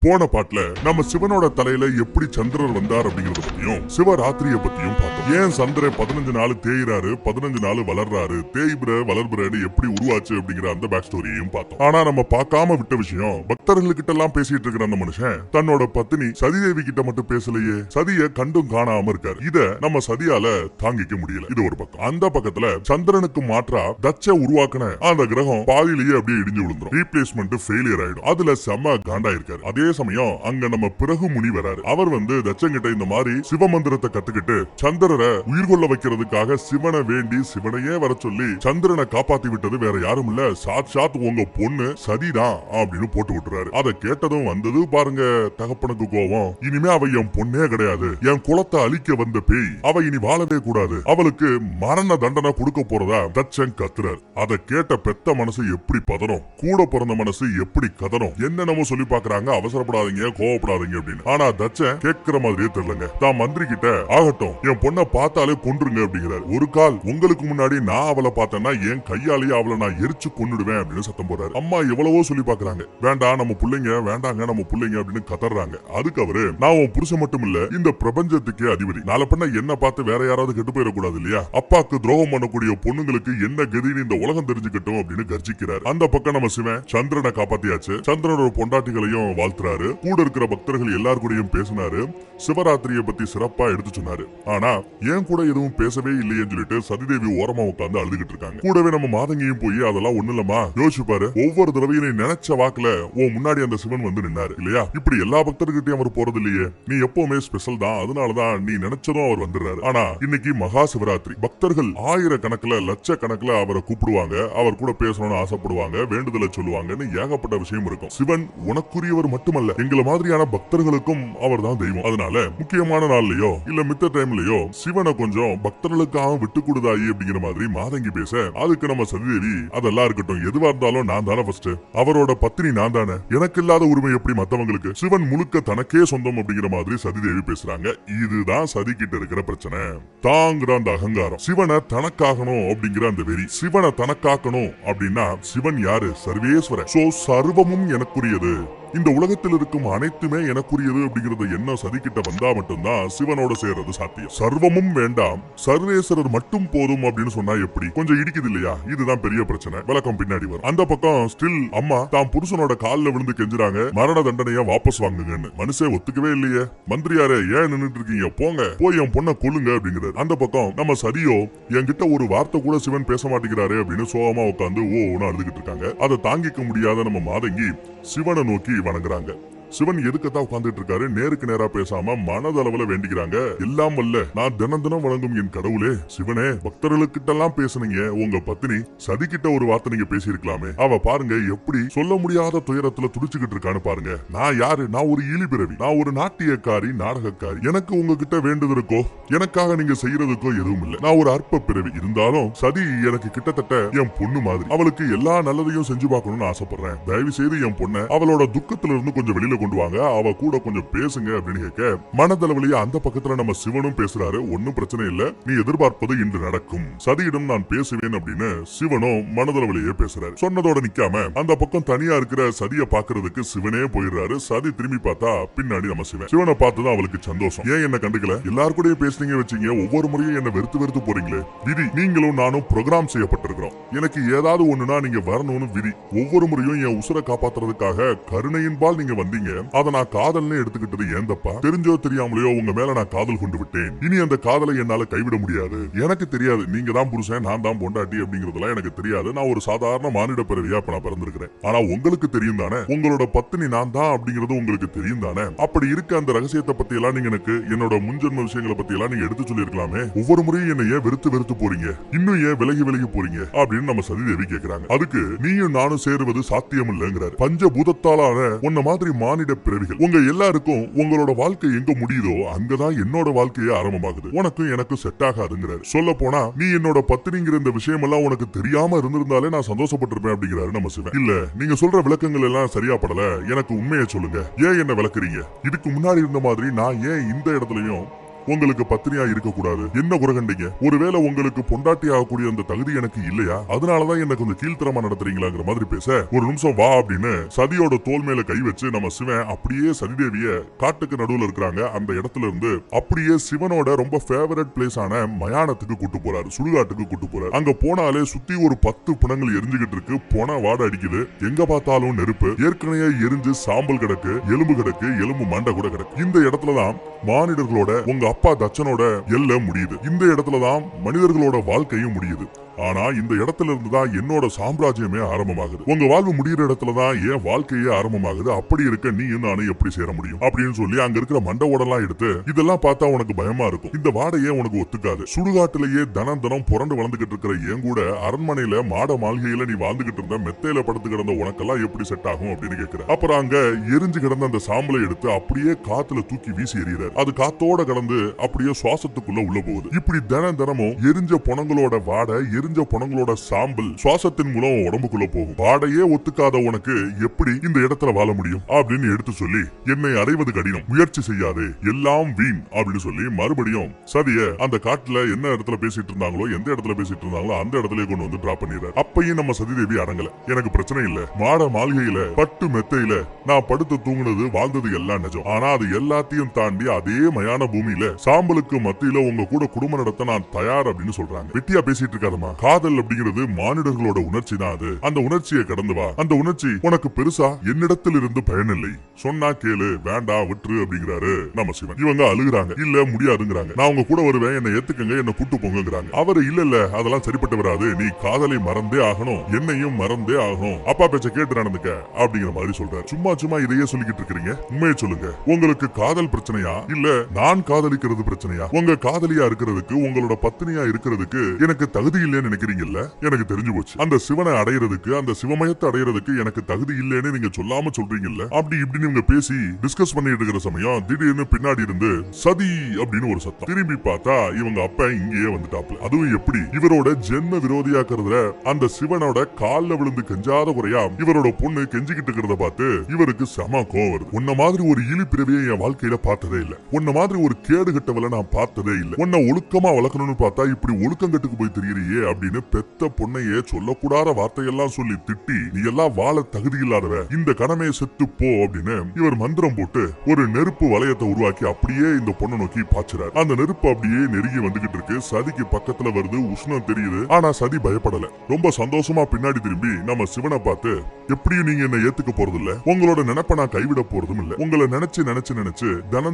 போன பாட்டுல நம்ம சிவனோட தலையில எப்படி சந்திரர் வந்தார் அப்படிங்கறத பத்தியும் சிவராத்திரிய பத்தியும் பார்த்தோம். ஏன் சந்திரன் 15 நாள் தேயிறாரு, 15 நாள் வளர்றாரு, தேய்பிர வளர்பிரன்னு எப்படி உருவாச்சு அப்படிங்கிற அந்த பேக் ஸ்டோரியையும் பார்த்தோம். ஆனா நம்ம பார்க்காம விட்ட விஷயம், பக்தர்கள்கிட்ட எல்லாம் பேசிட்டு இருக்கிற அந்த மனுஷன் தன்னோட பத்தினி சதிதேவி கிட்ட மட்டும் பேசலையே, சதிய கண்டும் காணாம இருக்காரு. இத நம்ம சதியால தாங்கிக்க முடியல. இது ஒரு பக்கம். அந்த பக்கத்துல சந்திரனுக்கு மாற்றா தட்ச உருவாக்குன அந்த கிரகம் பாதியிலேயே அப்படியே இடிஞ்சு விழுந்துரும். ரீப்ளேஸ்மெண்ட் ஃபெயிலியர் ஆயிடும். அதுல செம்ம காண்டா இருக்காரு. அதே சமயம் அங்க நம்ம பிறகு முனி வராரு. அவர் தட்சங்கிட்ட இந்த மாதிரி சிவமந்திரத்தை கத்துக்கிட்டு சந்திரரை உயிர் கொள்ள வைக்கிறதுக்காக சிவனை வேண்டி சிவனையே வர சொல்லி சந்திரனை காப்பாத்தி விட்டது வேற யாரும் இல்ல, சாட்சாத் உங்க பொண்ணு சதிதான் அப்படின்னு போட்டு விட்டுறாரு. அதை கேட்டதும் வந்தது பாருங்க தகப்பனுக்கு கோபம். இனிமே அவ என் பொண்ணே கிடையாது, என் குலத்தை அழிக்க வந்த பேய், அவ இனி வாழவே கூடாது, அவளுக்கு மரண தண்டனை கொடுக்க போறதா தட்சன் கத்துறாரு. அதை கேட்ட பெத்த மனசு எப்படி பதறும், கூட பிறந்த மனசு எப்படி கதறும். என்னென்னமோ சொல்லி பாக்குறாங்க, அவசரப்படாதீங்க, கோவப்படாதீங்க அப்படின்னு. ஆனா தட்சன் கேட்கிற மாதிரியே தெரியலங்க. தான் மந்திரி கிட்ட ஆகட்டும், என் பொண்ணை பார்த்தாலே கொன்றுங்க அப்படிங்கிறாரு. ஒரு கால் உங்களுக்கு முன்னாடி நான் அவளை பார்த்தேன்னா என் கையாலேயே அவளை நான் எரிச்சு கொன்னுடுவேன் அப்படின்னு சத்தம் போடுறாரு. அம்மா எவ்வளவோ சொல்லி பாக்குறாங்க, வேண்டாம் நம்ம பிள்ளைங்க, வேண்டாங்க நம்ம பிள்ளைங்க அப்படின்னு கதறாங்க. அதுக்கு அவரு, நான் உன் புருஷன் மட்டும் இல்ல, இந்த பிரபஞ்சத்துக்கே அதிபதி, நாளை பண்ண என்ன பார்த்து வேற யாராவது கெட்டு போயிடக்கூடாது இல்லையா, அப்பாக்கு துரோகம் பண்ணக்கூடிய பொண்ணுங்களுக்கு என்ன கதின்னு இந்த உலகம் தெரிஞ்சுக்கட்டும் அப்படின்னு கர்ஜிக்கிறாரு. அந்த பக்கம் நம்ம சிவன் சந்திரனை காப்பாத்தியாச்சு. சந்திரனோட பொண்டாட்டிகளையும் வாழ்த்துறாரு. கூட இருக்கிற பக்தர்கள் எல்லார் கூடயும் பேசினாரு. சிவராத்திரிய பத்தி சிறப்பா எடுத்து சொன்னாரு. ஆனா ஏன் கூட எதுவும் பேசவே இல்லையேன்னு சொல்லிட்டு சதிதேவி ஓரமா உட்கார்ந்து அழுதுகிட்டு இருக்காங்க. கூடவே நம்ம மாதங்கியும் போய் அதெல்லாம் ஒண்ணு இல்லமா, யோசிச்சு பாரு, ஒவ்வொரு தடவையும் நீ நினைச்ச வாக்குல உன் முன்னாடி அந்த சிவன் நின்னாரு இல்லையா, இப்படி எல்லா பக்தர்கிட்டயும் அவர் போறது இல்லையே, நீ எப்பவுமே ஸ்பெஷல் தான், அதனாலதான் நீ நினைச்சதும் அவர் வந்துடுறாரு. ஆனா இன்னைக்கு மகா சிவராத்திரி, பக்தர்கள் ஆயிரக்கணக்கில் லட்சக்கணக்கில் அவரை கூப்பிடுவாங்க, அவர் கூட பேசணும்னு ஆசைப்படுவாங்க, வேண்டுதலை சொல்லுவாங்கன்னு ஏகப்பட்ட விஷயம் இருக்கும். சிவன் உனக்குரியவர் மட்டுமல்ல, எங்களை மாதிரியான பக்தர்களுக்கும் அவர் தான் தெய்வம். அதனால முக்கியமான நாள்லயோ இல்ல மித்த டைம்லயோ சிவனை கொஞ்சம் பக்தர்களுக்காக விட்டு கொடுதாயி அப்படிங்கிற மாதிரி மாதங்கி பேச, அதுக்கு நம்ம சதிதேவி, அதெல்லாம் இருக்கட்டும், எதுவா இருந்தாலும் நான் தானே ஃபர்ஸ்ட், அவரோட பத்தினி நான் தானே, எனக்கு இல்லாத உரிமை எப்படி மத்தவங்களுக்கு, சிவன் முழுக்க தனக்கே சொந்தம் அப்படிங்கிற மாதிரி சதிதேவி பேசுறாங்க. இதுதான் சதி கிட்ட இருக்கிற பிரச்சனை. தாங்கிற அந்த அகங்காரம், சிவனை தனக்காகணும் அப்படிங்கிற அந்த வெறி. சிவனை தனக்காக்கணும் அப்படின்னா சிவன் யாரு? சர்வேஸ்வரன். சோ சர்வமும் எனக்குரியது, இந்த உலகத்தில் இருக்கும் அனைத்துமே எனக்குரியது அப்படிங்கறது என்ன சதிக்கிட்ட வந்தா மட்டும்தான் சிவனோட சேர்றது சாத்தியம். சர்வமும் வேண்டாம், சர்வேஸ்வரர் மட்டும் போதும் அப்படின்னு சொன்னா எப்படி? கொஞ்சம் இடிக்குது இல்லையா? இதுதான் பெரிய பிரச்சனை. விளக்கம் பின்னாடி வரும். அந்த பக்கம் ஸ்டில் அம்மா தான் புருஷனோட கால்ல விழுந்து கெஞ்சுறாங்க, மரண தண்டனையா வாபஸ் வாங்குங்கன்னு. மனுஷன் ஒத்துக்கவே இல்லையே. மந்திரியாரே ஏன் நின்னுட்டு இருக்கீங்க, போங்க போய் என் பொண்ணை கொல்லுங்க அப்படிங்கிறாரு. அந்த பக்கம் நம்ம சதியோ, என்கிட்ட ஒரு வார்த்தை கூட சிவன் பேச மாட்டேங்கிறாரு அப்படின்னு சோகமா உட்காந்து ஓன்னு அழுதுகிட்டு இருக்காங்க. அதை தாங்கிக்க முடியாத நம்ம மாதங்கி சிவனை நோக்கி வணங்குறாங்க. சிவன் எதுக்கத்தான் உட்கார்ந்துட்டு இருக்காரு, நேருக்கு நேரா பேசாம மனதளவுல வேண்டிக்கிறாங்க. எல்லாம் வல்ல நான் தினம் தினம் வணங்கும் என் கடவுளே சிவனே, பக்தர்களுக்கிட்ட எல்லாம் பேசுனீங்க, உங்க பத்தினி சதிக்கிட்ட ஒரு வார்த்தை நீங்க பேசியிருக்கலாமே, அவ பாருங்க எப்படி சொல்ல முடியாத துயரத்துல துடிச்சுக்கிட்டு இருக்கான்னு பாருங்க. நான் யாரு? நான் ஒரு இழி பிறவி, நான் ஒரு நாட்டியக்காரி, நாடகக்காரி. எனக்கு உங்ககிட்ட வேண்டுதலுக்கோ எனக்காக நீங்க செய்யறதுக்கோ எதுவும் இல்லை. நான் ஒரு அற்ப பிறவி. இருந்தாலும் சதி எனக்கு கிட்டத்தட்ட என் பொண்ணு மாதிரி. அவளுக்கு எல்லா நல்லதையும் செஞ்சு பார்க்கணும்னு ஆசைப்படுறேன். தயவு செய்து என் பொண்ணை அவளோட துக்கத்துல இருந்து கொஞ்சம் வெளியில கொண்டு வாங்க, அவ கூட கொஞ்சம் பேசுங்க அப்படின்னு கேட்க, மனதளவிலேயே அந்த பக்கத்துல நம்ம சிவனும் பேசுறாரு. ஒன்னும் பிரச்சனை இல்ல, நீ எதிர்பார்ப்பது இன்று நடக்கும், சதியிடம் நான் பேசுவேன் அப்படின்னு சிவனும் மனதளவிலேயே பேசுறாரு. சொன்னதோட நிக்காம அந்த பக்கம் தனியா இருக்கிற சதியை பாக்குறதுக்கு சிவனே போயிடுறாரு. சதி திரும்பி பார்த்தா பின்னாடி நம்ம சிவன். சிவனை பார்த்துதான் அவளுக்கு சந்தோஷம். ஏன் என்ன கண்டுக்கல, எல்லாரு கூடயும் பேசுனீங்க வச்சீங்க, ஒவ்வொரு முறையும் என்ன வெறுத்து போறீங்களே, விதி, நீங்களும் நானும் ப்ரோக்ராம் செய்யப்பட்டிருக்கிறோம், எனக்கு ஏதாவது ஒண்ணுனா நீங்க வரணும்னு விதி. ஒவ்வொரு முறையும் என் உசுரை காப்பாத்துறதுக்காக கருணையின்பால் நீங்க வந்தீங்க, அதை நான் காதல்னு எடுத்துக்கிட்டது ஏன் தப்பா? தெரிஞ்சோ தெரியாமலையோ உங்க மேல நான் காதல் கொண்டு விட்டேன். இனி அந்த காதலை என்னால கைவிட முடியாது. எனக்கு தெரியாது நீங்க தான் புருஷன், நான் தான் பொண்டாட்டி அப்படிங்கறதெல்லாம் எனக்கு தெரியாது. நான் ஒரு சாதாரண மானிட பிறவியா இப்ப நான் பிறந்திருக்கிறேன். ஆனா உங்களுக்கு தெரியும் தானே, உங்களோட பத்தினி நான் தான் அப்படிங்கறது உங்களுக்கு தெரியும் தானே. அப்படி இருக்க அந்த ரகசியத்தை பத்தி எல்லாம் நீங்க எனக்கு, என்னோட முன்ஜென்ம விஷயங்களை பத்தி எல்லாம் நீங்க எடுத்து சொல்லிருக்கலாமே. ஒவ்வொரு முறையும் என்ன ஏன் வெறுத்து போறீங்க, இன்னும் ஏன் விலகி போறீங்க அப்படின்னு நம்ம சதிதேவி கேக்குறாங்க. அதுக்கு நீயும் நானும் சேருவது சாத்தியம் இல்லங்கிறாரு. பஞ்சபூதத்தாலான உன்ன மாதிரி மானிட பிறவிகள், உங்க எல்லாருக்கும் உங்களோட வாழ்க்கை எங்க முடியுதோ அங்கதான் என்னோட வாழ்க்கையே ஆரம்பமாகுது. உனக்கும் எனக்கும் செட் ஆகாதுங்கிறாரு. சொல்ல போனா நீ என்னோட பத்தினிங்கிற இந்த விஷயம் எல்லாம் உனக்கு தெரியாம இருந்திருந்தாலே நான் சந்தோஷப்பட்டிருப்பேன் அப்படிங்கிறாரு நம்ம சிவன். இல்ல நீங்க சொல்ற விளக்கங்கள் எல்லாம் சரியா படல, எனக்கு உண்மையை சொல்லுங்க, ஏன் என்ன விளக்குறீங்க? இதுக்கு முன்னாடி இருந்த மாதிரி நான் ஏன் இந்த இடத்துலயும் உங்களுக்கு பத்தினியா இருக்க கூடாது? என்ன குறை கண்டீங்க? ஒருவேளை உங்களுக்கு பொண்டாட்டி ஆகக்கூடிய அந்த தகுதி எனக்கு இல்லையா? அதனாலதான் எனக்கு கொஞ்சம் கீழ்த்தரமா நடத்துறீங்களாங்கிற மாதிரி பேச, ஒரு நிமிஷம் வா அப்படின்னு சதியோட தோல் மேல கை வச்சு நம்ம சிவன் அப்படியே சதிதேவிய காட்டுக்கு நடுவுல இருக்கிறாங்க அந்த இடத்துல இருந்து அப்படியே சிவனோட ரொம்ப ஃபேவரட் பிளேஸ் ஆன மயானத்துக்கு கூட்டு போறாரு, சுடுகாட்டுக்கு கூட்டு போறாரு. அங்க போனாலே சுத்தி ஒரு 10 பிணங்கள் எரிஞ்சுகிட்டு இருக்கு, பொண வாடை அடிக்குது, எங்க பார்த்தாலும் நெருப்பு, ஏற்கனவே எரிஞ்சு சாம்பல் கிடக்கு, எலும்பு மண்டை கூட கிடக்கு. இந்த இடத்துலதான் மானிடர்களோட உங்க அப்பா தச்சனோட எல்லை முடியுது. இந்த இடத்துலதான் மனிதர்களோட வாழ்க்கையும் முடியுது. ஆனா இந்த இடத்துல இருந்துதான் என்னோட சாம்ராஜ்யமே ஆரம்பமாகுது. உங்க வாழ்வு முடிகிற இடத்துலதான் என் வாழ்க்கையே ஆரம்பமாகுது. அப்படி இருக்க நீயும் நானும் எப்படி சேர முடியும் அப்படின்னு சொல்லி அங்க இருக்கிற மண்டவோடெல்லாம் எடுத்து, இதெல்லாம் பார்த்தா உனக்கு பயமா இருக்கும், இந்த வாடையே உனக்கு ஒத்துக்காது, சுடுகாட்டிலேயே தினம் புரண்டு வளர்ந்துகிட்டு இருக்கிற என் கூட அரண்மனையில மாட மாளிகையில நீ வாழ்ந்துகிட்டு இருந்த மெத்தையில படுத்து கிடந்த உனக்கெல்லாம் எப்படி செட் ஆகும் அப்படின்னு கேட்கிற. அப்புறம் அங்க எரிஞ்சு கிடந்த அந்த சாம்பலை எடுத்து அப்படியே காத்துல தூக்கி வீசி எறிகிறார். அது காத்தோட கலந்து அப்படியே சுவாசத்துக்குள்ள உள்ள போகுது. இப்படி தினமும் எரிஞ்ச பொணங்களோட வாடை, எரிஞ்ச பொணங்களோட சாம்பல் சுவாசத்தின் மூலம் உடம்புக்குள்ள போகும். வாடையே ஒத்துக்காத உனக்கு எப்படி இந்த இடத்துல வாழ முடியும் அப்படின்னு எடுத்து சொல்லி, என்னை அடைவது கடினம், முயற்சி செய்யாதே, எல்லாம் வீண் அப்படின்னு சொல்லி மறுபடியும் சதிய அந்த காட்டுல என்ன இடத்துல பேசிட்டு இருந்தாங்களோ, எந்த இடத்துல பேசிட்டு இருந்தாங்களோ அந்த இடத்துல கொண்டு வந்து டிராப் பண்ணிடுறாரு. அப்பயும் நம்ம சதிதேவி அடங்கல. எனக்கு பிரச்சனை இல்ல, மாட மாளிகையில பட்டு மெத்தையில நான் படுத்து தூங்குனது வாழ்ந்தது எல்லாம் நிஜம். ஆனா அது எல்லாத்தையும் தாண்டி அதே மயான பூமியில சாம்பலுக்கு மத்தியில உங்க கூட குடும்பம் நடத்த நான் தயார் அப்படின்னு சொல்றாங்க. வெட்டியா பேசிட்டு இருக்காதமா. காதல் அப்படிங்கிறது மானிடர்களோட உணர்ச்சி தான். அது அந்த உணர்ச்சியை கடந்து வா. அந்த உணர்ச்சி உனக்கு பெருசா என்னிடத்தில் இருந்து பயனில்லை, சொன்னா கேளு, வேண்டாம் விட்டுரு அப்படிங்கிறாரு நம்ம சிவன். இவங்க அழுகுறாங்க, இல்ல முடியாதுங்கிறாங்க. நான் உங்க கூட வருவேன், என்ன ஏத்துக்கங்க, என்ன கூட்டு போங்கிறாங்க. அவரு இல்ல அதெல்லாம் சரிப்பட்டு வராது, நீ காதலை மறந்தே ஆகணும், என்னையும் மறந்தே ஆகணும், அப்பா பேச்ச கேட்டு நடந்துக்க அப்படிங்கிற மாதிரி சொல்றாரு. சும்மா இதையே சொல்லிக்கிட்டு இருக்கிறீங்க, உண்மையை சொல்லுங்க, உங்களுக்கு காதல் பிரச்சனையா இல்ல நான் காதலிக்கிறது பிரச்சனையா? உங்க காதலியா இருக்கிறதுக்கு, உங்களோட பத்தினியா இருக்கிறதுக்கு எனக்கு தகுதி இல்லைன்னு நினைக்கிறீங்கல்ல? எனக்கு தெரிஞ்சு போச்சு. அந்த சிவனை அடையிறதுக்கு, அந்த சிவமயத்தை அடையிறதுக்கு எனக்கு தகுதி இல்லைன்னு நீங்க சொல்லாம சொல்றீங்கல்ல? அப்படி இப்படின்னு இவங்க பேசி டிஸ்கஸ் பண்ணிட்டு இருக்கிற சமயம் திடீர்னு பின்னாடி இருந்து சதி அப்படின்னு ஒரு சத்தம். திரும்பி பார்த்தா இவங்க அப்பா இங்கேயே வந்துட்டாப்ல. அதுவும் எப்படி? இவரோட ஜென்ம விரோதியாக்குறதுல அந்த சிவனோட கால்ல விழுந்து கெஞ்சாத குறையா இவரோட பொண்ணு கெஞ்சிக்கிட்டு இருக்கிறத பார்த்து இவருக்கு செம கோவம் வருது. உன்ன மாதிரி ஒரு இழி பிறவியை என் வாழ்க்கையில பார்த்ததே இல்ல, உன்ன மாதிரி ஒரு கேடு கட்டவளை நான் பார்த்ததே இல்ல, உன்னை ஒழுக்கமா வளர்க்கணும்னு பார்த்தா இப்படி ஒழுக்கங்கட்டுக்கு போய் தெரியறியே அப்படின்னு பெத்த பொண்ணையே சொல்லக்கூடாத வார்த்தையெல்லாம் சொல்லி திட்டி, நீ எல்லாம் வாழ தகுதி இல்லாதவ, இந்த கடமையை செத்து போ அப்படின்னு இவர் மந்திரம் போட்டு ஒரு நெருப்பு வளையத்தை உருவாக்கி அப்படியே இந்த பொண்ணை நோக்கி பாய்ச்சுறாரு. அந்த நெருப்பு அப்படியே நெருங்கி வந்துகிட்டு இருக்கு, சதிக்கு பக்கத்துல வருது, உஷ்ணம் தெரியுது. ஆனா சதி பயப்படல, ரொம்ப சந்தோஷமா பின்னாடி திரும்பி நம்ம சிவனை பார்த்து, எப்படியும் நீங்க என்ன ஏத்துக்க போறது இல்ல, உங்களோட நினைப்ப நான் கைவிட போறதும் இல்ல, உங்களை நினைச்சு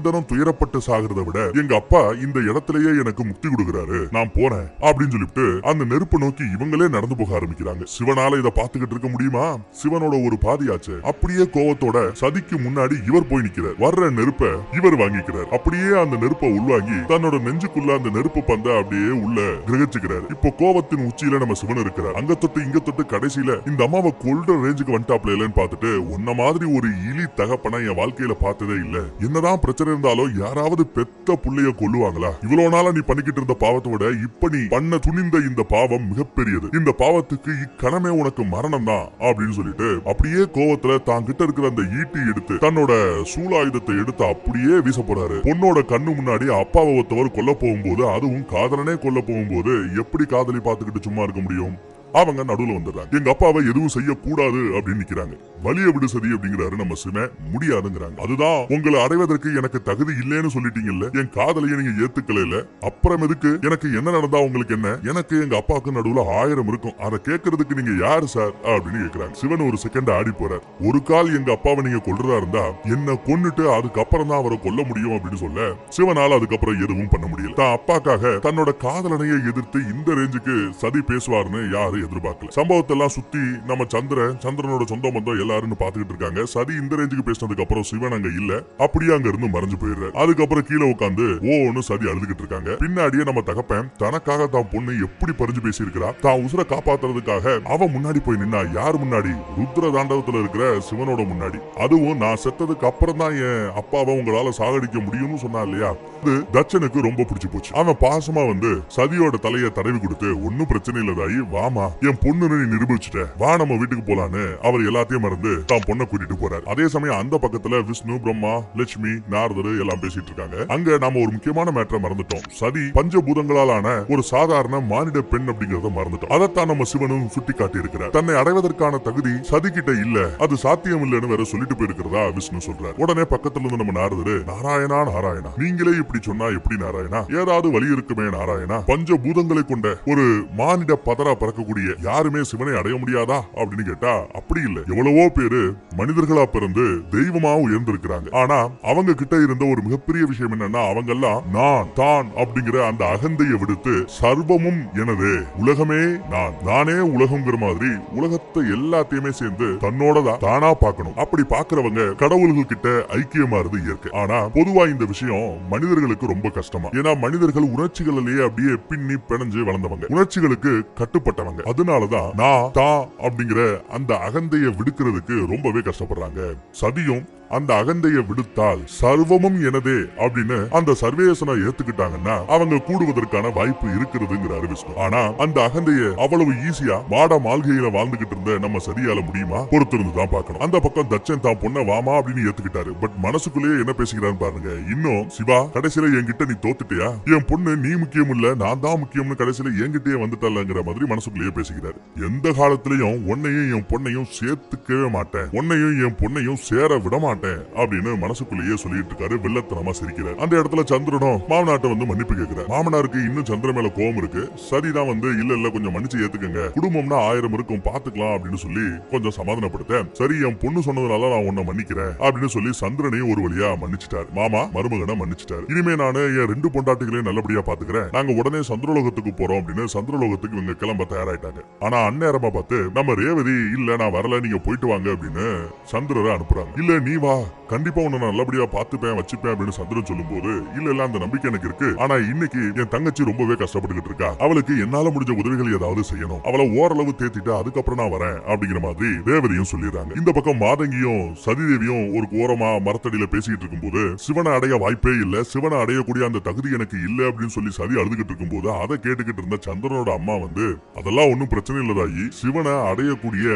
தினம் துயரப்பட்டு சாகிறத விட எங்க அப்பா இந்த இடத்திலேயே எனக்கு முக்தி கொடுக்கிறாரு, நான் போறேன் அப்படின்னு சொல்லிட்டு அந்த நெருப்பு நோக்கி இவங்களே நடந்து போக ஆரம்பிக்கிறாங்க. சிவனால இதை பார்த்துக்கிட்டு இருக்க முடியுமா? சிவனோட ஒரு பாதியாச்சு. அப்படியே கோவத்தோட சதிக்கு முன்னாடி இவர் போய் நிக்கிறார். வர்ற நெருப்ப இவர் வாங்கிக்கிறார். அப்படியே அந்த நெருப்பை உள்வாங்கி தன்னோட நெஞ்சுக்குள்ள அந்த நெருப்பு பந்த அப்படியே உள்ள கிரகிச்சுக்கிறார். இப்போ கோவத்தின் உச்சியில நம்ம சிவன் இருக்கிறார். அங்க தொட்டு இங்க தொட்டு கடைசியில இந்த அம்மாவை கொல்ற ரேஞ்சுக்கு வந்துட்டாப்ல இல்லன்னு பார்த்துட்டு, உன்ன மாதிரி ஒரு இலி தகப்பன என் வாழ்க்கையில பார்த்ததே இல்ல, என்னதான் பிரச்சனை இருந்தாலும் யாராவது பெத்த புள்ளைய கொல்லுவாங்களா? இவ்வளவு நாளா நீ பண்ணிக்கிட்டு இருந்த பாவத்தை விட இப்ப நீ பண்ண துணிந்த இந்த பாவம் மிகப்பெரியது, இந்த பாவத்துக்கு இக்கணமே உனக்கு மரணம் தான் அப்படின்னு சொல்லிட்டு அப்படியே கோவத்துல தான் கிட்ட இருக்கிற அந்த ஈட்டி எடுத்து தன்னோட சூலாயுதத்தை எடுத்து அப்படியே வீச போறாரு. பொண்ணோட கண்ணு முன்னாடி அப்பாவை ஒருத்தவர் கொல்ல போகும்போது, அதுவும் காதலனே கொல்ல போகும்போது எப்படி காதலி பார்த்துக்கிட்டு சும்மா இருக்க முடியும்? அவங்க நடுவுல வந்துடுறாங்க. எங்க அப்பாவை எதுவும் செய்யக்கூடாது அப்படின்னு நிக்கிறாங்க. வலிய விடு சதி அப்படிங்கிறாரு நம்ம சிவன். முடியாதுங்கிறாங்க. அதுதான் உங்களை அடைவதற்கு எனக்கு தகுதி இல்லைன்னு சொல்லிட்டீங்கல்ல, என் காதலையை நீங்க ஏத்துக்கல, அப்புறம் எதுக்கு எனக்கு என்ன நடந்தா உங்களுக்கு என்ன? எனக்கு எங்க அப்பாவுக்கு நடுவுல 1000 இருக்கும், அதை கேட்கறதுக்கு நீங்க யாரு சார் அப்படின்னு கேட்கிறாங்க. சிவன் ஒரு செகண்ட் ஆடி போறார். ஒரு கால் எங்க அப்பாவை நீங்க கொல்றதா இருந்தா என்ன கொன்னுட்டு அதுக்கப்புறம் தான் அவரை கொல்ல முடியும் அப்படின்னு சொல்ல, சிவனால அதுக்கப்புறம் எதுவும் பண்ண முடியல. தான் அப்பாக்காக தன்னோட காதலனையை எதிர்த்து இந்த ரேஞ்சுக்கு சதி பேசுவார்னு யாரு எதிர்பார்க்கல. சம்பவத்தை எல்லாம் சுத்தி நம்ம சந்திரனோட சொந்த பந்தம் எல்லாரும் பாத்துக்கிட்டு இருக்காங்க. சதி இந்த ரேஞ்சுக்கு பேசினதுக்கு அப்புறம் சிவன் அங்க இல்ல, அப்படியே அங்க இருந்து மறைஞ்சு போயிடுறாரு. அதுக்கப்புறம் கீழே உட்காந்து ஓன்னு சதி அழுதுகிட்டு இருக்காங்க. பின்னாடியே நம்ம தகப்பன் தனக்காக தான் பொண்ணு எப்படி பறிஞ்சு பேசி இருக்கிறா, தான் உசுர காப்பாத்துறதுக்காக அவ முன்னாடி போய் நின்னா. யார் முன்னாடி? ருத்ர தாண்டவத்துல இருக்கிற சிவனோட முன்னாடி. அதுவும் நான் செத்ததுக்கு அப்புறம் தான் என் அப்பாவை உங்களால சாகடிக்க முடியும்னு சொன்னா இல்லையா, அது தட்சனுக்கு ரொம்ப பிடிச்சு போச்சு. அவன் பாசமா வந்து சதியோட தலையை தடவி கொடுத்து, ஒன்னும் பிரச்சனை இல்லதாயி, வாமா என் பொண்ணு நீ நிரூபிச்சுட்ட, வா நம்ம வீட்டுக்கு போலான்னு அவர் எல்லாத்தையும் மறந்து தான் பொண்ணை கூட்டிட்டு போறாரு. அதே சமயம் அந்த பக்கத்துல விஷ்ணு, பிரம்மா, லட்சுமி, நாரதர் எல்லாம் பேசிட்டு இருக்காங்க. அங்க நாம ஒரு முக்கியமான மேட்டரை மறந்துட்டோம். சதி பஞ்சபூதங்களாலான ஒரு சாதாரண மானிட பெண் அப்படிங்கறத மறந்துட்டோம். அதைத்தான் நம்ம சிவனும் சுட்டி காட்டி இருக்கிறார். தன்னை அடைவதற்கான தகுதி சதி கிட்ட இல்ல, அது சாத்தியம் இல்லன்னு வேற சொல்லிட்டு போயிருக்கிறதா விஷ்ணு சொல்றாரு. உடனே பக்கத்துல இருந்து நம்ம நாரதரு, நாராயணா நாராயணா, நீங்களே இப்படி சொன்னா எப்படி நாராயணா, ஏதாவது வழி இருக்குமே நாராயணா, பஞ்சபூதங்களை கொண்ட ஒரு மானிட பதரா பறக்கக்கூடிய யாருமே சிவனை அடைய முடியாதா அப்படின்னு கேட்டா அப்படி இல்ல. எவ்வளவோ பேரு மனிதர்களா பிறந்து தெய்வமா உயர்ந்திருக்கிறாங்க. ஆனா அவங்க கிட்ட இருந்த ஒரு மிகப்பெரிய விஷயம் என்னன்னா, அவங்க எல்லாம் நான் தான் அப்படிங்கிற அந்த அகந்தையை விடுத்து சர்வமும் எனது, உலகமே நான், நானே உலகம்ங்கிற மாதிரி உலகத்தை எல்லாத்தையுமே சேர்ந்து தன்னோட தானா பார்க்கணும். அப்படி பாக்குறவங்க கடவுள்கள் கிட்ட ஐக்கியமாறது இயற்கை. ஆனா பொதுவா இந்த விஷயம் மனிதர்களுக்கு ரொம்ப கஷ்டமா. ஏன்னா மனிதர்கள் உணர்ச்சிகளிலேயே அப்படியே பின்னி பிணைஞ்சு வளர்ந்தவங்க, உணர்ச்சிகளுக்கு கட்டுப்பட்டவங்க. அதனாலதான் நான் தான் அப்படிங்கிற அந்த அகந்தையை விடுக்கிறதுக்கு ரொம்பவே கஷ்டப்படுறாங்க. சதியும் அந்த அகந்தையை விடுத்தால் சர்வமும் எனதே அப்படின்னு அந்த சர்வேசனை ஏத்துக்கிட்டாங்கன்னா அவங்க கூடுவதற்கான வாய்ப்பு இருக்கிறதுங்கிறாரு விஷ்ணு. ஆனா அந்த அகந்தையை அவ்வளவு ஈஸியா மாட மாளிகையில வாழ்ந்துகிட்டு இருந்த நம்ம சரியால முடியுமா? பொறுத்திருந்து தான் பார்க்கணும். அந்த பக்கம் தட்சன் தான் பொண்ண வாமா அப்படின்னு ஏத்துக்கிட்டாரு. பட் மனசுக்குள்ளேயே என்ன பேசிக்கிறான்னு பாருங்க. இன்னும் சிவா, கடைசியில என்கிட்ட நீ தோத்துட்டியா, என் பொண்ணு நீ முக்கியம் இல்ல நான் தான் முக்கியம்னு கடைசியில என்கிட்டயே வந்துட்டலங்கிற மாதிரி மனசுக்குள்ளேயே பேசிக்கிறாரு. எந்த காலத்திலையும் உன்னையும் என் பொண்ணையும் சேர்த்துக்கவே மாட்டேன், உன்னையும் என் பொண்ணையும் சேர விட மாட்டேன் அப்படின்னு மனசுக்குள்ளேயே சொல்லிட்டு இருக்காரு. வெள்ளத்தனமா சிரிக்கிறார். அந்த இடத்துல சந்திரனும் மாமனார்ட்ட வந்து மன்னிப்பு கேட்கிறார். மாமனாருக்கு இன்னும் சந்திரன் மேல கோபம் இருக்கு. சரிதான் வந்து இல்ல கொஞ்சம் மன்னிச்சு ஏத்துக்கங்க, குடும்பம்னா 1000 இருக்கும் பாத்துக்கலாம் அப்படின்னு சொல்லி கொஞ்சம் சமாதானப்படுத்த, சரி என் பொண்ணு சொன்னதுனால நான் உன்னை மன்னிக்கிறேன் அப்படின்னு சொல்லி சந்திரனையும் ஒரு வழியா மன்னிச்சுட்டாரு. மாமா மருமகனை மன்னிச்சுட்டாரு. இனிமே நானு என் 2 பொண்டாட்டிகளையும் நல்லபடியா பாத்துக்கிறேன், நாங்க உடனே சந்திரலோகத்துக்கு போறோம் அப்படின்னு சந்திரலோகத்துக்கு இவங்க கிளம்ப தயாராயிட்டாங்க. ஆனா அந்நேரமா பார்த்து நம்ம ரேவதி, இல்ல நான் வரல நீங்க போயிட்டு வாங்க அப்படின்னு சந்திரரை அனுப்புறாங்க. இல்ல நீ வா, கண்டிப்பா உன்னை நான் நல்லபடியா பாத்துப்பேன் வச்சுப்பேன் அப்படின்னு சந்திரன் சொல்லும் போது, இல்ல அந்த நம்பிக்கை எனக்கு இருக்கு. ஆனா இன்னைக்கு என் தங்கச்சி ரொம்பவே கஷ்டப்பட்டுக்கிட்டு இருக்கா, அவளுக்கு என்னால முடிஞ்ச உதவிகள் ஏதாவது செய்யணும், அவளை ஓரளவு தேத்திட்டு அதுக்கப்புறம் நான் வரேன் அப்படிங்கிற மாதிரி ரேவதியும் சொல்லிடுறாங்க. இந்த பக்கம் மாதங்கியும் சதிதேவியும் ஒரு ஓரமா மரத்தடியில பேசிட்டு இருக்கும் போது, சிவனை அடைய வாய்ப்பே இல்ல, சிவனை அடையக்கூடிய அந்த தகுதி எனக்கு இல்ல அப்படின்னு சொல்லி சதி அழுதுகிட்டு இருக்கும் போது அதை கேட்டுக்கிட்டு இருந்த சந்திரனோட அம்மா வந்து, அதெல்லாம் ஒன்னும் பிரச்சனை இல்லதாயி, சிவனை அடையக்கூடிய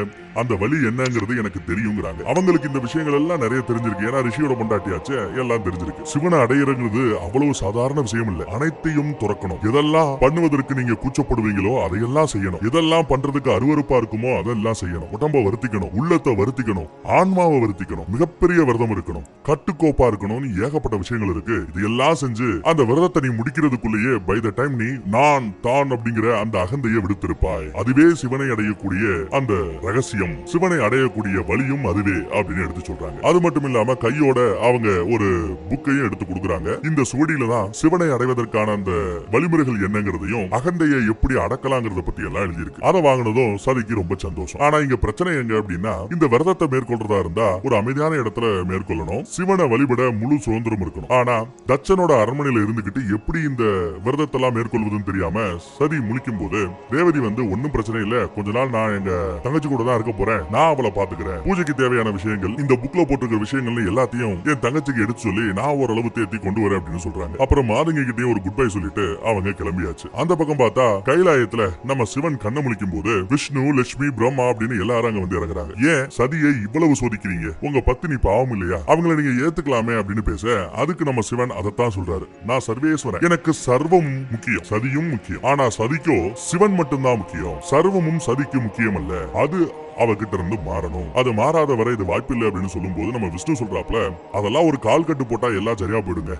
அந்த வழி என்னங்கிறது எனக்கு தெரியுங்கிறாங்க. அவங்களுக்கு இந்த விஷயங்கள் எல்லாம் நிறைய தெரிஞ்சிருக்கு. ஏன்னா ரிஷியோட பொண்டாட்டியாச்சு, எல்லாம் தெரிஞ்சிருக்கு. சிவனை அடையிறது அவ்வளவு சாதாரண விஷயம் இல்ல. அனைத்தையும் துறக்கணும். எதெல்லாம் பண்ணுவதற்கு நீங்க கூச்சப்படுவீங்களோ அதையெல்லாம் செய்யணும். எதெல்லாம் பண்றதுக்கு அருவருப்பா இருக்குமோ அதெல்லாம் செய்யணும். உடம்ப வருத்திக்கணும், உள்ளத்தை வருத்திக்கணும், ஆன்மாவை வருத்திக்கணும், மிகப்பெரிய விரதம் இருக்கணும், கட்டுக்கோப்பா இருக்கணும்னு ஏகப்பட்ட விஷயங்கள் இருக்கு. இதெல்லாம் செஞ்சு அந்த விரதத்தை நீ முடிக்கிறதுக்குள்ளேயே பை த டைம் நீ நான் தான் அப்படிங்கிற அந்த அகந்தையை விடுத்திருப்பாய். அதுவே சிவனை அடையக்கூடிய அந்த ரகசியம், சிவனை அடையக்கூடிய வழியும் அதுவே அப்படின்னு எடுத்து சொல்றாங்க. அது மட்டும் இல்லாம கையோட அவங்க ஒரு புக்கையும் எடுத்து கொடுக்குறாங்க. இந்த சுவடியில தான் சிவனை அடைவதற்கான அந்த வழிமுறைகள் என்னங்கிறதையும் அகந்தையை எப்படி அடக்கலாங்கிறத பத்தி எல்லாம் எழுதியிருக்கு. அதை வாங்கினதும் சதிக்கு ரொம்ப சந்தோஷம். ஆனா இங்க பிரச்சனை எங்க அப்படின்னா, இந்த விரதத்தை மேற்கொள்றதா இருந்தா ஒரு அமைதியான இடத்துல மேற்கொள்ளணும், சிவனை வழிபட முழு சுதந்திரம் இருக்கணும். ஆனா தட்சனோட அரண்மனையில இருந்துகிட்டு எப்படி இந்த விரதத்தை எல்லாம் மேற்கொள்வதுன்னு தெரியாம சதி முழிக்கும் போது ரேவதி வந்து, ஒன்னும் பிரச்சனை இல்ல, கொஞ்ச நாள் நான் எங்க தங்கச்சி கூட தான் இருக்க போறேன், நான் அவளை பாத்துக்கிறேன், பூஜைக்கு தேவையான விஷயங்கள் இந்த புக்ல போட்டிருக்கிற விஷயங்கள் எல்லாத்தையும் என் தங்கச்சிக்கு எடுத்து சொல்லி நான் ஓரளவு தேத்தி கொண்டு வரேன் அப்படின்னு சொல்றாங்க. அப்புறம் மாதங்கி கிட்டே ஒரு குட் பை சொல்லிட்டு அவங்க கிளம்பியாச்சு. அந்த பக்கம் பார்த்தா கைலாயத்துல நம்ம சிவன் கண்ண முழிக்கும் போது விஷ்ணு, லட்சுமி, பிரம்மா அப்படின்னு எல்லாரும் அங்க வந்து இறங்குறாங்க. ஏன் சதியை இவ்வளவு சோதிக்கிறீங்க, உங்க பத்தினி பாவம் இல்லையா, அவங்களை நீங்க ஏத்துக்கலாமே அப்படின்னு பேச, அதுக்கு நம்ம சிவன் அதைத்தான் சொல்றாரு, நான் சர்வேஸ்வரன், எனக்கு சர்வம் முக்கியம், சதியும் முக்கியம், ஆனா சதிக்கோ சிவன் மட்டும்தான் முக்கியம், சர்வமும் சதிக்கு முக்கியம் அல்ல, அது அவகிட்ட இருந்து மாறணும், அது மாறாத வரை இது வாய்ப்பில்லை அப்படின்னு சொல்லும் போது நம்ம விஷ்ணு சொல்றாப்ல, அதெல்லாம் ஒரு கால் கட்டு போட்டா எல்லாம் சரியா போயிடுங்க,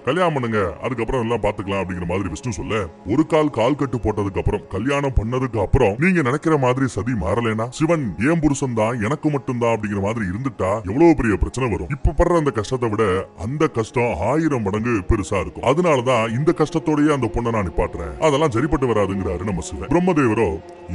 கல்யாணம் பண்ணுங்க, அதுக்கப்புறம் எல்லாம் பாத்துக்கலாம் அப்படிங்கிற மாதிரி விஷ்ணு சொல்ல, ஒரு கால் கட்டு போட்டதுக்கு அப்புறம் கல்யாணம் பண்ணதுக்கு அப்புறம் நீங்க நினைக்கிற மாதிரி சதி மாறலைன்னா, சிவன் ஏன் புருஷன் தான் எனக்கு மட்டும் தான் அப்படிங்கிற மாதிரி இருந்துட்டா எவ்வளவு பெரிய பிரச்சனை வரும். இப்ப படுற அந்த கஷ்டத்தை விட அந்த கஷ்டம் 1000 மடங்கு பெருசா இருக்கும். அதனாலதான் இந்த கஷ்டத்தோடய அந்த பொண்ணை நான் நிப்பாட்டுறேன், அதெல்லாம் சரிப்பட்டு வராதுங்கிறாரு நம்ம சிவன். பிரம்மதேவரோ,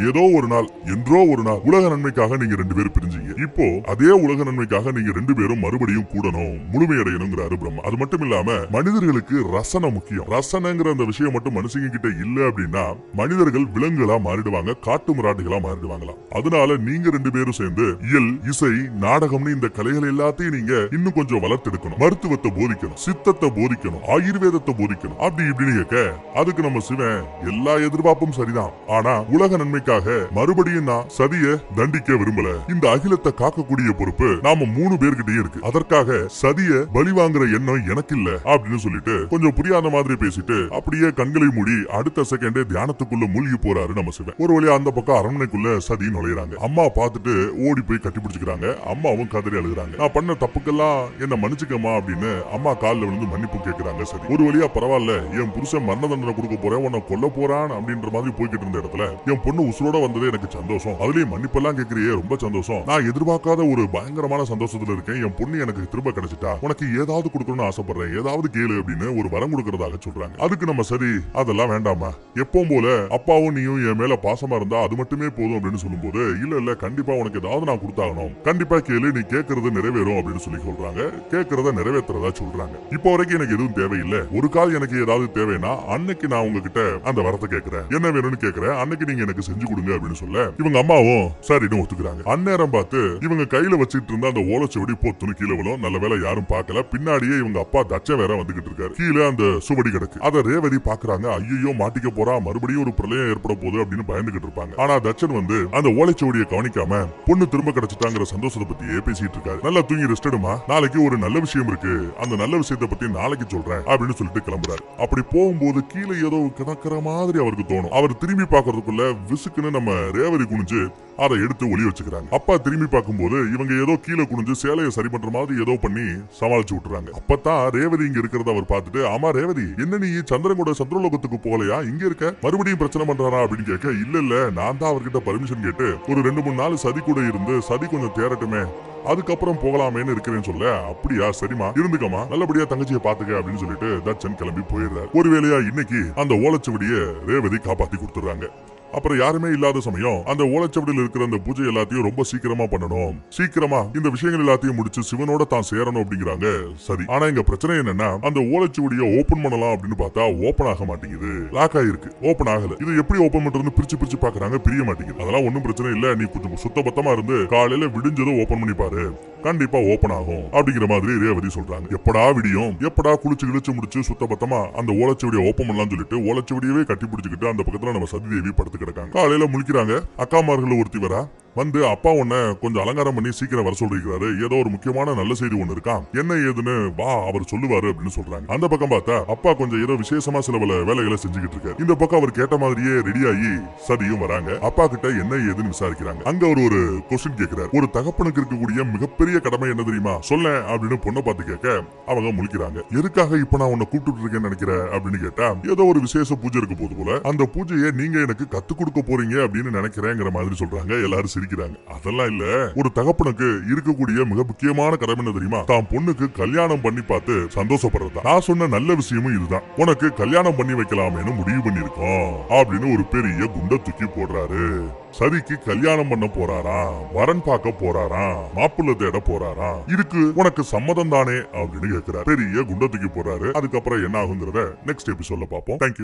ஏதோ ஒரு நாள் என்றோ ஒரு நாள் உலக நன்மைக்காக நீங்க 2 பேரும் பிரிஞ்சீங்க, இப்போ அதே உலக நன்மைக்காக நீங்க 2 பேரும் மறுபடியும் கூடணும், முழுமையடையணுங்கிறாரு பிரம்மா. அது மட்டும் இல்லாம மனித மனிதர்களுக்கு ரசனை முக்கியம். ரசனைங்கிற அந்த விஷயம் மட்டும் மனுஷங்க கிட்ட இல்ல அப்படின்னா மனிதர்கள் விலங்குகளா மாறிடுவாங்க, காட்டு மிராண்டிகளா மாறிடுவாங்களாம். அதனால நீங்க 2 பேரும் சேர்ந்து இயல், இசை, நாடகம்னு இந்த கலைகள் எல்லாத்தையும் நீங்க இன்னும் கொஞ்சம் வளர்த்தெடுக்கணும். மருத்துவத்தை போதிக்கணும், சித்தத்தை போதிக்கணும், ஆயுர்வேதத்தை போதிக்கணும். அப்படி இப்படின்னு கேட்க அதுக்கு நம்ம சிவன் எல்லா எதிர்பார்ப்பும் சரிதான், ஆனா உலக நன்மைக்காக மறுபடியும் நான் சதிய தண்டிக்க விரும்பல. இந்த அகிலத்தை காக்கக்கூடிய பொறுப்பு நாம 3 பேர்கிட்டயே இருக்கு. அதற்காக சதிய பலி வாங்குற எண்ணம் எனக்கு இல்ல அப்படின்னு சொல்லிட்டு கொஞ்சம் புரியாத மாதிரி பேசிட்டு அப்படியே கண்களை மூடி அடுத்த செகண்டே தியானத்துக்குள்ள மூழ்கி போறாரு நம்ம சிவன். ஒரு வழியா அந்த பக்கம் அரண்மனைக்குள்ள சதி நுழையிறாங்க. அம்மா பார்த்துட்டு ஓடி போய் கட்டி பிடிச்சுக்கிறாங்க. அம்மாவும் கதறி அழுகுறாங்க. நான் பண்ண தப்புக்கெல்லாம் என்ன மன்னிச்சுக்கமா அப்படின்னு அம்மா காலில் விழுந்து மன்னிப்பு கேட்கிறாங்க. சரி, ஒரு வழியா பரவாயில்ல, என் புருஷன் மரண தண்டனை கொடுக்க போறேன், உன்னை கொல்ல போறான் அப்படின்ற மாதிரி போய்கிட்டு இருந்த இடத்துல என் பொண்ணு உசுரோட வந்ததே எனக்கு சந்தோஷம். அதுலயும் மன்னிப்பெல்லாம் கேட்கிறியே, ரொம்ப சந்தோஷம். நான் எதிர்பார்க்காத ஒரு பயங்கரமான சந்தோஷத்துல இருக்கேன். என் பொண்ணு எனக்கு திரும்ப கிடைச்சிட்டா, உனக்கு ஏதாவது கொடுக்கணும்னு ஆசைப்படுறேன், ஏதாவது கேளு அப்படின்னு ஒரு வரம் கொடுக்கறதாக சொல்றாங்க. அதுக்கு நம்ம சரி அதெல்லாம் வேண்டாமா, எப்பவும் போல அப்பாவும் நீயும் என் மேல பாசமா இருந்தா அது மட்டுமே போதும் அப்படின்னு சொல்லும்போது, இல்ல கண்டிப்பா உனக்கு ஏதாவது நான் கொடுத்தாகணும், கண்டிப்பா கேளு, நீ கேட்கறது நிறைவேறும் அப்படின்னு சொல்லி சொல்றாங்க. கேட்கறத நிறைவேற்றுறதா சொல்றாங்க. இப்போ வரைக்கும் எனக்கு எதுவும் தேவையில்லை, ஒரு கால் எனக்கு ஏதாவது தேவைன்னா அன்னைக்கு நான் உங்ககிட்ட அந்த வரத்தை கேட்கிறேன், என்ன வேணும்னு கேட்கிறேன், அன்னைக்கு நீங்க எனக்கு செஞ்சு கொடுங்க அப்படின்னு சொல்ல இவங்க அம்மாவும் சரின்னு ஒத்துக்கிறாங்க. அந்நேரம் பார்த்து இவங்க கையில வச்சிட்டு இருந்த அந்த ஓலைச்சுவடி பொத்துன்னு கீழே விழும். நல்ல வேலை யாரும் பார்க்கல. பின்னாடியே இவங்க அப்பா தச்ச வேற வந்துகிட்டு இருக்காரு. கீழே அந்த சுவடி கிடக்கு. அத ரேவதி பாக்குறாங்க. ஐயோ மாட்டிக்க போறா, மறுபடியும் ஒரு பிரளயம் ஏற்பட போகுது அப்படின்னு பயந்துகிட்டு இருப்பாங்க. ஆனா தச்சன் வந்து அந்த ஓலைச்சுவடியை கவனிக்காம பொண்ணு திரும்ப கிடைச்சிட்டாங்கிற சந்தோஷத்தை பத்தியே பேசிட்டு இருக்காரு. நல்லா தூங்கி ரெஸ்ட் எடுமா, நாளைக்கு ஒரு நல்ல விஷயம் இருக்கு, அந்த நல்ல விஷயத்தை பத்தி நாளைக்கு சொல்றேன் அப்படின்னு சொல்லிட்டு கிளம்புறாரு. அப்படி போகும்போது கீழே ஏதோ கிடக்கிற மாதிரி அவருக்கு தோணும். அவர் திரும்பி பாக்குறதுக்குள்ள விசுக்குன்னு நம்ம ரேவதி குனிஞ்சு அதை எடுத்து ஒளி வச்சுக்கிறாங்க. அப்பா திரும்பி பார்க்கும்போது இவங்க ஏதோ கீழே குனிஞ்சு சேலையை சரி பண்ற மாதிரி ஏதோ பண்ணி சமாளிச்சு விட்டுறாங்க. அப்பதான் ரேவதி இங்க இருக்கிறத அவர் பார்த்துட்டு, ஆமா ரேவதி, என்ன நீ சந்திரன் கூட சந்திரலோகத்துக்கு போகலையா, இங்க இருக்க, மறுபடியும் பிரச்சனை பண்றாரா அப்படின்னு கேட்க, இல்ல நான் தான் அவர்கிட்ட பர்மிஷன் கேட்டு ஒரு 2-3 நாள் சதி கூட இருந்து சதி கொஞ்சம் தேரட்டுமே, அதுக்கப்புறம் போகலாமேன்னு இருக்கிறேன்னு சொல்ல, அப்படியா சரிமா இருந்துக்கமா, நல்லபடியா தங்கச்சியை பாத்துக்க அப்படின்னு சொல்லிட்டு தச்சன் கிளம்பி போயிடுறாரு. ஒருவேளையா இன்னைக்கு அந்த ஓலைச்சுவடியை ரேவதி காப்பாத்தி கொடுத்துறாங்க. அப்புறம் யாருமே இல்லாத சமயம் அந்த ஓலைச்சுவடியில் இருக்கிற அந்த பூஜை எல்லாத்தையும் ரொம்ப சீக்கிரமா பண்ணணும், சீக்கிரமா இந்த விஷயங்கள் எல்லாத்தையும் முடிச்சு சிவனோட தான் சேரணும் அப்படிங்கிறாங்க. சரி, ஆனா இங்க பிரச்சனை என்னன்னா அந்த ஓலைச்சுவடியை ஓபன் பண்ணலாம் அப்படின்னு பார்த்தா ஓபன் ஆக மாட்டேங்குது, லாக் ஆயிருக்கு, ஓபன் ஆகல. இது எப்படி ஓபன் பண்றதுன்னு பிரிச்சு பாக்குறாங்க, பிரிய மாட்டேங்குது. அதெல்லாம் ஒன்னும் பிரச்சனை இல்ல, நீ கொஞ்சம் சுத்தபத்தமா இருந்து காலையில விடிஞ்சதும் ஓபன் பண்ணி பாரு, கண்டிப்பா ஓபன் ஆகும் அப்படிங்கிற மாதிரி ரேவதி சொல்றாங்க. எப்படா விடியும், எப்படா குளிச்சு கிழிச்சு முடிச்சு சுத்தபத்தமா அந்த ஓலைச்சுவடியை ஓபன் பண்ணலாம்னு சொல்லிட்டு ஓலைச்சுவடியவே கட்டி பிடிச்சிக்கிட்டு அந்த பக்கத்துல நம்ம சதி தேவி படுத்து கிடக்காங்க. காலையில முழிக்கிறாங்க. அக்காமார்கள் ஒருத்தி வரா வந்து, அப்பா உன்னை கொஞ்சம் அலங்காரம் பண்ணி சீக்கிரம் வர சொல்லிருக்காரு, ஏதோ ஒரு முக்கியமான நல்ல செய்தி ஒண்ணு இருக்கான், என்ன ஏதுன்னு வா அவர் சொல்லுவாரு அப்படின்னு சொல்றாங்க. அந்த பக்கம் பார்த்தா அப்பா கொஞ்சம் ஏதோ விசேஷமா சில பல வேலைகளை செஞ்சுக்கிட்டு இருக்காரு. இந்த பக்கம் அவர் கேட்ட மாதிரியே ரெடியாகி சதியும் வராங்க. அப்பா கிட்ட என்ன ஏதுன்னு விசாரிக்கிறாங்க. அங்க ஒரு கொஸ்டின் கேட்கிறாரு. ஒரு தகப்பனுக்கு இருக்கக்கூடிய மிகப்பெரிய கடமை என்ன தெரியுமா, சொல்ல அப்படின்னு பொண்ணை பார்த்து கேட்க அவங்க முழிக்கிறாங்க. எதுக்காக இப்ப நான் உன்னை கூப்பிட்டு இருக்கேன்னு நினைக்கிறேன் அப்படின்னு கேட்டா, ஏதோ ஒரு விசேஷ பூஜை இருக்க போது போல, அந்த பூஜையை நீங்க எனக்கு கத்து கொடுக்க போறீங்க அப்படின்னு நினைக்கிறேங்கிற மாதிரி சொல்றாங்க. எல்லாரும் சிரிக்கிறாங்க. அதெல்லாம் இல்ல, ஒரு தகப்பனுக்கு இருக்கக்கூடிய மிக முக்கியமான கடமை என்ன தெரியுமா, தான் பொண்ணுக்கு கல்யாணம் பண்ணி பார்த்து சந்தோஷப்படுறதா. நான் சொன்ன நல்ல விஷயமும் இதுதான், உனக்கு கல்யாணம் பண்ணி வைக்கலாமேன்னு முடிவு பண்ணிருக்கோம் அப்படின்னு ஒரு பெரிய குண்டை தூக்கி போடுறாரு. சதிக்கு கல்யாணம் பண்ண போறாராம், வரன் பார்க்க போறாராம், மாப்பிள்ளை தேட போறாராம், இதுக்கு உனக்கு சம்மதம் தானே அப்படின்னு கேட்கிறார். பெரிய குண்டை தூக்கி போடுறாரு. அதுக்கப்புறம் என்ன ஆகுங்கிறத நெக்ஸ்ட் எபிசோட்ல பார்ப்போம். தேங்க்யூ.